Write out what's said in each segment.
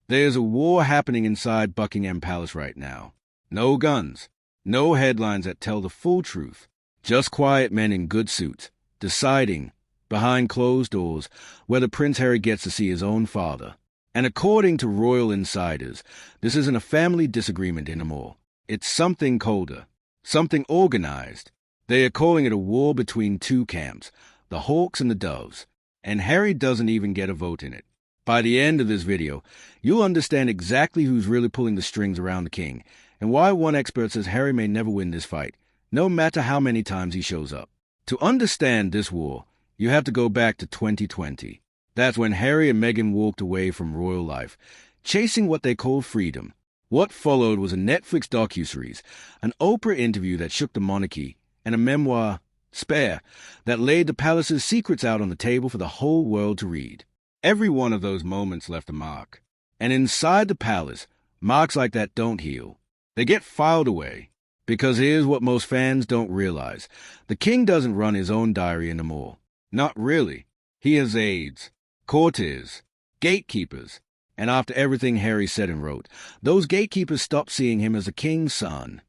There's a war happening inside Buckingham Palace right now. No guns, no headlines that tell the full truth, just quiet men in good suits, deciding, behind closed doors, whether Prince Harry gets to see his own father. And according to royal insiders, this isn't a family disagreement anymore. It's something colder, something organized. They are calling it a war between two camps, the Hawks and the Doves, and Harry doesn't even get a vote in it. By the end of this video, you'll understand exactly who's really pulling the strings around the king, and why one expert says Harry may never win this fight, no matter how many times he shows up. To understand this war, you have to go back to 2020. That's when Harry and Meghan walked away from royal life, chasing what they called freedom. What followed was a Netflix docuseries, an Oprah interview that shook the monarchy, and a memoir, Spare, that laid the palace's secrets out on the table for the whole world to read. Every one of those moments left a mark. And inside the palace, marks like that don't heal. They get filed away. Because here's what most fans don't realize. The king doesn't run his own diary anymore. Not really. He has aides, courtiers, gatekeepers. And after everything Harry said and wrote, those gatekeepers stopped seeing him as the king's son.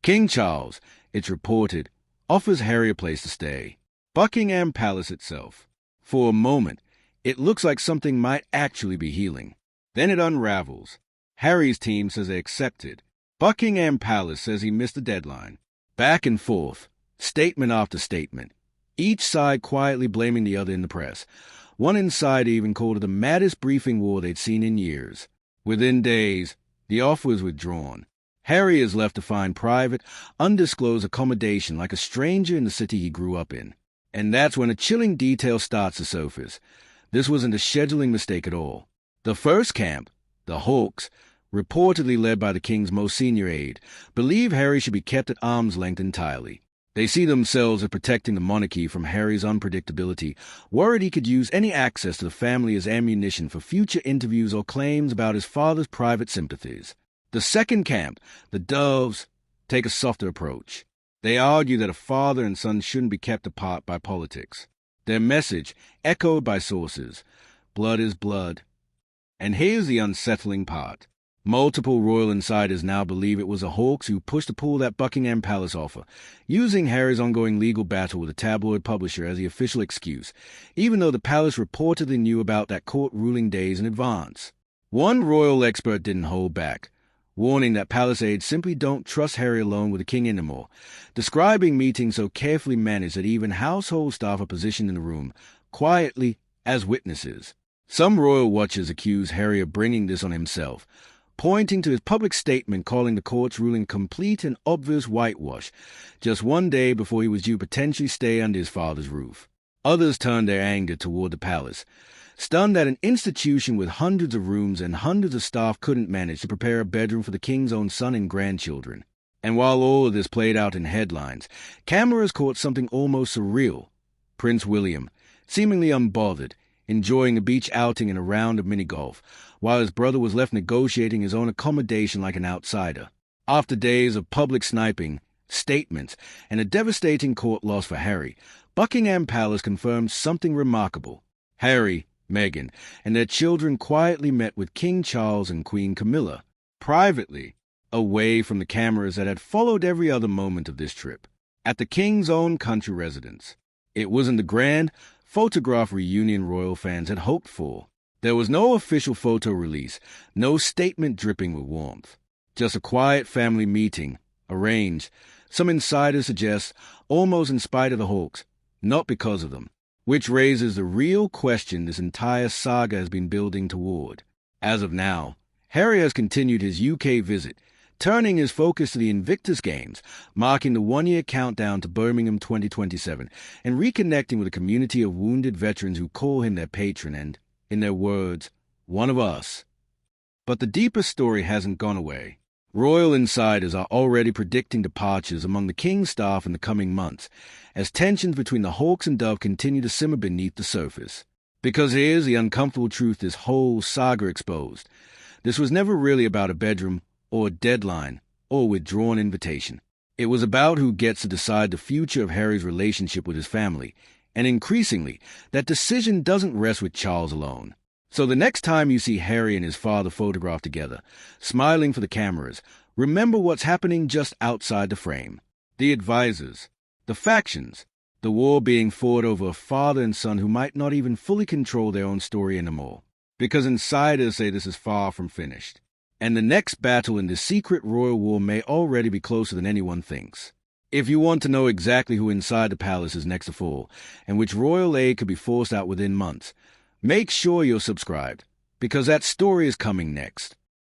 King Charles, it's reported, offers Harry a place to stay. Buckingham Palace itself. For a moment, it looks like something might actually be healing. Then it unravels. Harry's team says they accepted. Buckingham Palace says he missed the deadline. Back and forth, statement after statement, each side quietly blaming the other in the press. One insider even called it the maddest briefing war they'd seen in years. Within days, the offer was withdrawn. Harry is left to find private, undisclosed accommodation like a stranger in the city he grew up in. And that's when a chilling detail starts to surface. This wasn't a scheduling mistake at all. The first camp, the Hawks, reportedly led by the king's most senior aide, believe Harry should be kept at arm's length entirely. They see themselves as protecting the monarchy from Harry's unpredictability, worried he could use any access to the family as ammunition for future interviews or claims about his father's private sympathies. The second camp, the Doves, take a softer approach. They argue that a father and son shouldn't be kept apart by politics. Their message, echoed by sources, blood is blood. And here's the unsettling part. Multiple royal insiders now believe it was the Hawks who pushed to pull that Buckingham Palace offer, using Harry's ongoing legal battle with a tabloid publisher as the official excuse, even though the palace reportedly knew about that court ruling days in advance. One royal expert didn't hold back, warning that palace aides simply don't trust Harry alone with the king anymore, describing meetings so carefully managed that even household staff are positioned in the room, quietly, as witnesses. Some royal watchers accuse Harry of bringing this on himself, pointing to his public statement calling the court's ruling complete and obvious whitewash, just one day before he was due potentially stay under his father's roof. Others turned their anger toward the palace, stunned that an institution with hundreds of rooms and hundreds of staff couldn't manage to prepare a bedroom for the king's own son and grandchildren. And while all of this played out in headlines, cameras caught something almost surreal. Prince William, seemingly unbothered, enjoying a beach outing and a round of mini-golf, while his brother was left negotiating his own accommodation like an outsider. After days of public sniping, statements, and a devastating court loss for Harry, Buckingham Palace confirmed something remarkable. Harry, Meghan, and their children quietly met with King Charles and Queen Camilla, privately, away from the cameras that had followed every other moment of this trip, at the king's own country residence. It wasn't the grand, photograph reunion royal fans had hoped for. There was no official photo release, no statement dripping with warmth. Just a quiet family meeting, arranged, some insiders suggest, almost in spite of the Hawks, not because of them, which raises the real question this entire saga has been building toward. As of now, Harry has continued his UK visit, turning his focus to the Invictus Games, marking the one-year countdown to Birmingham 2027, and reconnecting with a community of wounded veterans who call him their patron and, in their words, one of us. But the deeper story hasn't gone away. Royal insiders are already predicting departures among the king's staff in the coming months, as tensions between the Hawks and Dove continue to simmer beneath the surface. Because here's the uncomfortable truth this whole saga exposed. This was never really about a bedroom, or a deadline, or withdrawn invitation. It was about who gets to decide the future of Harry's relationship with his family, and increasingly, that decision doesn't rest with Charles alone. So the next time you see Harry and his father photographed together, smiling for the cameras, remember what's happening just outside the frame. The advisors, the factions, the war being fought over a father and son who might not even fully control their own story anymore. Because insiders say this is far from finished. And the next battle in the secret royal war may already be closer than anyone thinks. If you want to know exactly who inside the palace is next to fall, and which royal aid could be forced out within months, make sure you're subscribed, because that story is coming next.